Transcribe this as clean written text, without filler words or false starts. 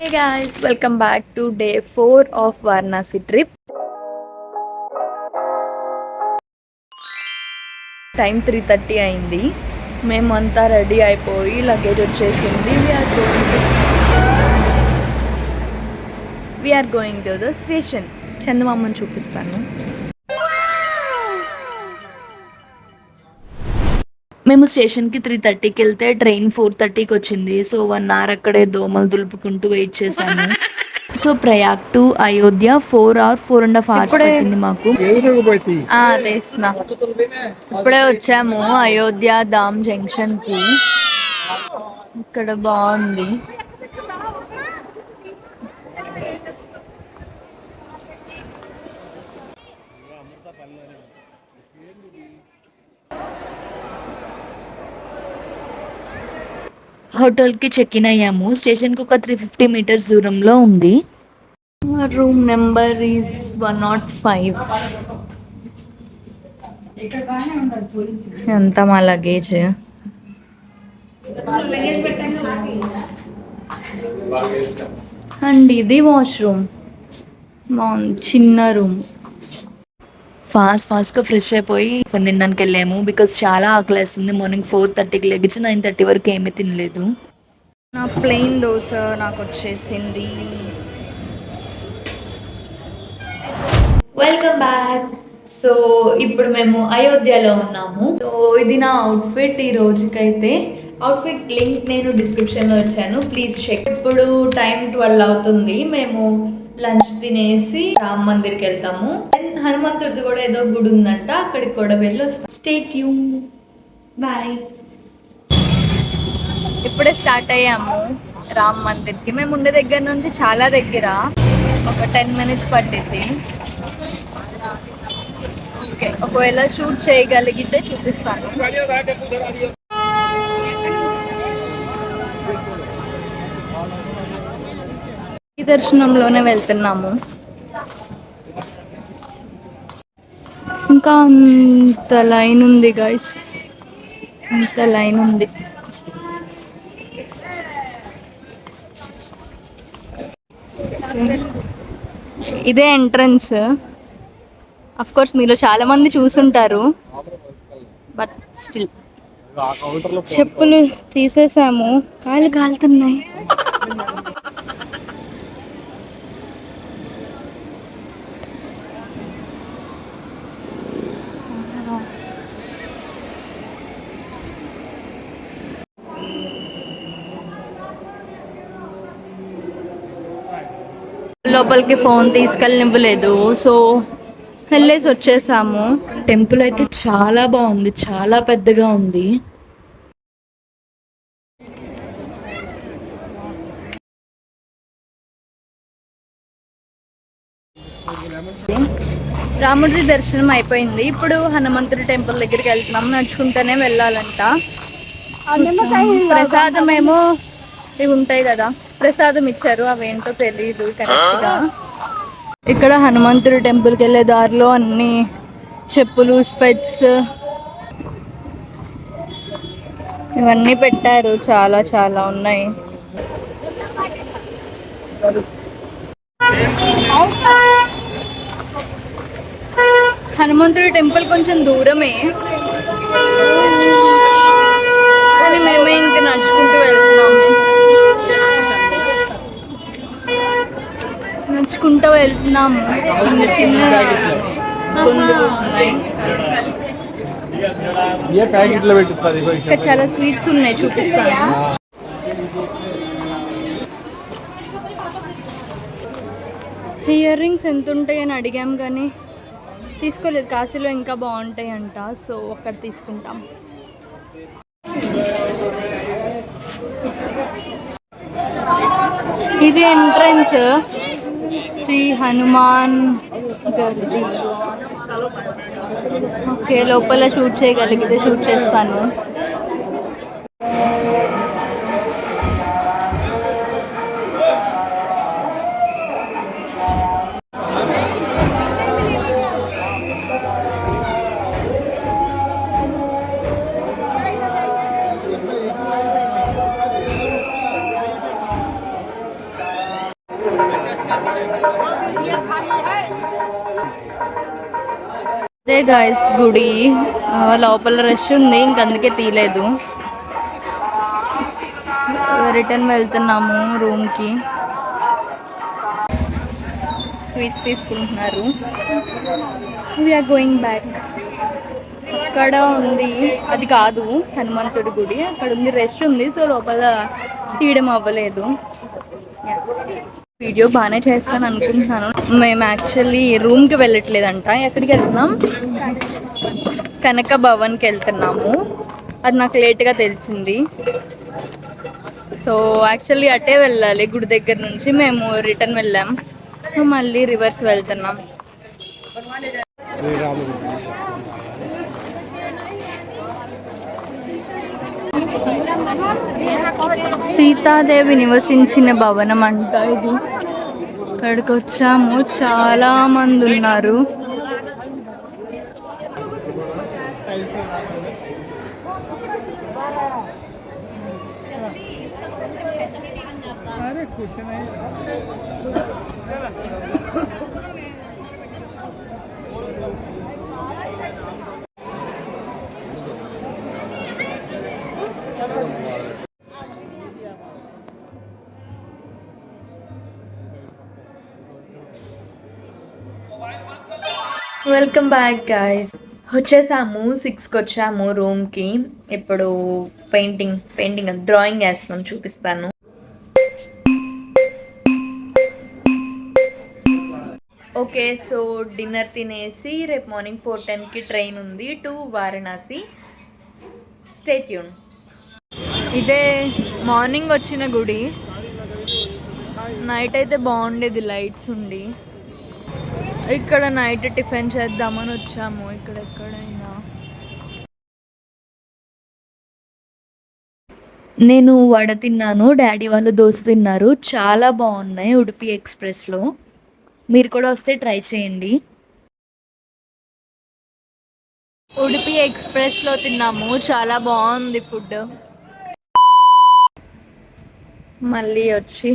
Hey guys, welcome back to day 4 of Varanasi trip. Time 3:30 అయింది. మేమంతా ready అయిపోయి luggage వచ్చేసింది. We're going to the station. చందమామని చూపిస్తాను. మేము స్టేషన్కి 3:30కి వెళ్తే ట్రైన్ 4:30కి వచ్చింది. సో 1 hour అక్కడే దోమలు దులుపుకుంటూ వెయిట్ చేశాను. So Prayag to Ayodhya 4.5 hours పట్టింది మాకు. ఇప్పుడే వచ్చాము అయోధ్య ధామ్ జంక్షన్ కి. ఇక్కడ బాగుంది. హోటల్కి చెక్ ఇన్ అయ్యాము. స్టేషన్కి ఒక 350 meters దూరంలో ఉంది. Room number is 105. అంతా మా లగేజ్. అండ్ ఇది వాష్రూమ్. బాగుంది, చిన్న రూమ్. ఫాస్ట్గా ఫ్రెష్ అయిపోయి తినడానికి వెళ్ళాము. బికాస్ చాలా ఆకలేస్తుంది. మార్నింగ్ 4:30కి లెగిసి 9:30 వరకు ఏమీ తినలేదు. నా ప్లెయిన్ దోశ నాకు వచ్చేసింది. Welcome back. సో ఇప్పుడు మేము అయోధ్యలో ఉన్నాము. సో ఇది నా అవుట్ఫిట్ ఈ రోజుకైతే. అవుట్ఫిట్ లింక్ నేను డిస్క్రిప్షన్లో ఇచ్చాను, ప్లీజ్ చెక్. ఇప్పుడు టైం 12 అవుతుంది. మేము లంచ్ తినేసి రామ్ మందిర్కి వెళ్తాము. హనుమంతుడిది కూడా ఏదో గుడి ఉందంట, అక్కడికి కూడా వెళ్ళి వస్తాం. Stay tune. బాయ్. ఇప్పుడే స్టార్ట్ అయ్యాము రామ్ మందిర్కి. మేము ఉండే దగ్గర నుంచి చాలా దగ్గర, ఒక 10 minutes పట్టింది. ఓకే, ఒకవేళ షూట్ చేయగలిగితే చూపిస్తాను. ఈ దర్శనంలోనే వెళ్తున్నాము. ఇంకా అంత లైన్ ఉంది గైస్, అంత లైన్ ఉంది. ఇదే ఎంట్రన్స్. అఫ్ కోర్స్ మీలో చాలా మంది చూసుంటారు, బట్ స్టిల్. చెప్పులు తీసేసాము, కాళ్ళు కాలుతున్నాయి. లోపలికి ఫోన్ తీసుకెళ్ళనివ్వలేదు, సో వెళ్ళేసి వచ్చేసాము. టెంపుల్ అయితే చాలా బాగుంది, చాలా పెద్దగా ఉంది. రాముడి దర్శనం అయిపోయింది. ఇప్పుడు హనుమంతుడి టెంపుల్ దగ్గరికి వెళ్తున్నాము. నడుచుకుంటూనే వెళ్ళాలంట. ప్రసాదం ఏమో ఇవి ఉంటాయి కదా, ప్రసాదం ఇచ్చారు, అవేంటో తెలీదు కరెక్ట్గా. ఇక్కడ హనుమంతుడి టెంపుల్కి వెళ్ళే దారిలో అన్ని చెప్పులు, స్పెట్స్ ఇవన్నీ పెట్టారు. చాలా చాలా ఉన్నాయి. హనుమంతుడి టెంపుల్ కొంచెం దూరమే, కానీ మేమే ఇంక నడుచుకుంటూ వెళ్తున్నాము. చిన్న చిన్న గొంతులు ఉన్నాయి. ఇక్కడ చాలా స్వీట్స్ ఉన్నాయి, చూపిస్తాను. ఇయర్ రింగ్స్ ఎంత ఉంటాయి అని అడిగాం కానీ తీసుకోలేదు. కాశీలో ఇంకా బాగుంటాయి అంట, సో అక్కడ తీసుకుంటాం. ఇది ఎంట్రన్స్. శ్రీ హనుమాన్ గర్ది. ఓకే, లోపల షూట్ చేయగలిగితే షూట్ చేస్తాను. అదే గాయస్ గుడి లోపల రష్ ఉంది, ఇంకందుకే తీయలేదు. రిటర్న్ వెళ్తున్నాము రూమ్కి. స్వీట్స్ తీసుకుంటున్నారు. We are going back. అక్కడ ఉంది, అది కాదు హనుమంతుడి గుడి, అక్కడ ఉంది రష్ ఉంది, సో లోపల తీయడం అవ్వలేదు. వీడియో బాగానే చేస్తాను అనుకుంటున్నాను. మేము యాక్చువల్లీ రూమ్కి వెళ్ళట్లేదంట. ఎక్కడికి వెళ్తున్నాం? కనక భవన్కి వెళ్తున్నాము. అది నాకు లేట్గా తెలిసింది. సో యాక్చువల్లీ అటే వెళ్ళాలి గుడి దగ్గర నుంచి, మేము రిటర్న్ వెళ్ళాం. సో మళ్ళీ రివర్స్ వెళ్తున్నాం. సీతాదేవి నివసించిన భవనం అంట ఇది. ఇక్కడికి వచ్చాము, చాలా మంది ఉన్నారు. Welcome back guys. వచ్చేసాము, 6కి వచ్చాము రూమ్కి. ఇప్పుడు పెయింటింగ్ డ్రాయింగ్ వేస్తున్నాం, చూపిస్తాను. ఓకే, సో డిన్నర్ తినేసి రేపు మార్నింగ్ 4:10కి ట్రైన్ ఉంది టు వారణాసి. Stay tune. ఇదే మార్నింగ్ వచ్చిన గుడి. నైట్ అయితే బాగుండేది లైట్స్ ఉండి. ఇక్కడ నైట్ టిఫిన్ చేద్దామని వచ్చాము. ఇక్కడ ఎక్కడైనా నేను వడ తిన్నాను, డాడీ వాళ్ళు దోశ తిన్నారు. చాలా బాగున్నాయి ఉడిపి ఎక్స్ప్రెస్లో. మీరు కూడా వస్తే ట్రై చేయండి. ఉడిపి ఎక్స్ప్రెస్లో తిన్నాము, చాలా బాగుంది ఫుడ్. మళ్ళీ వచ్చి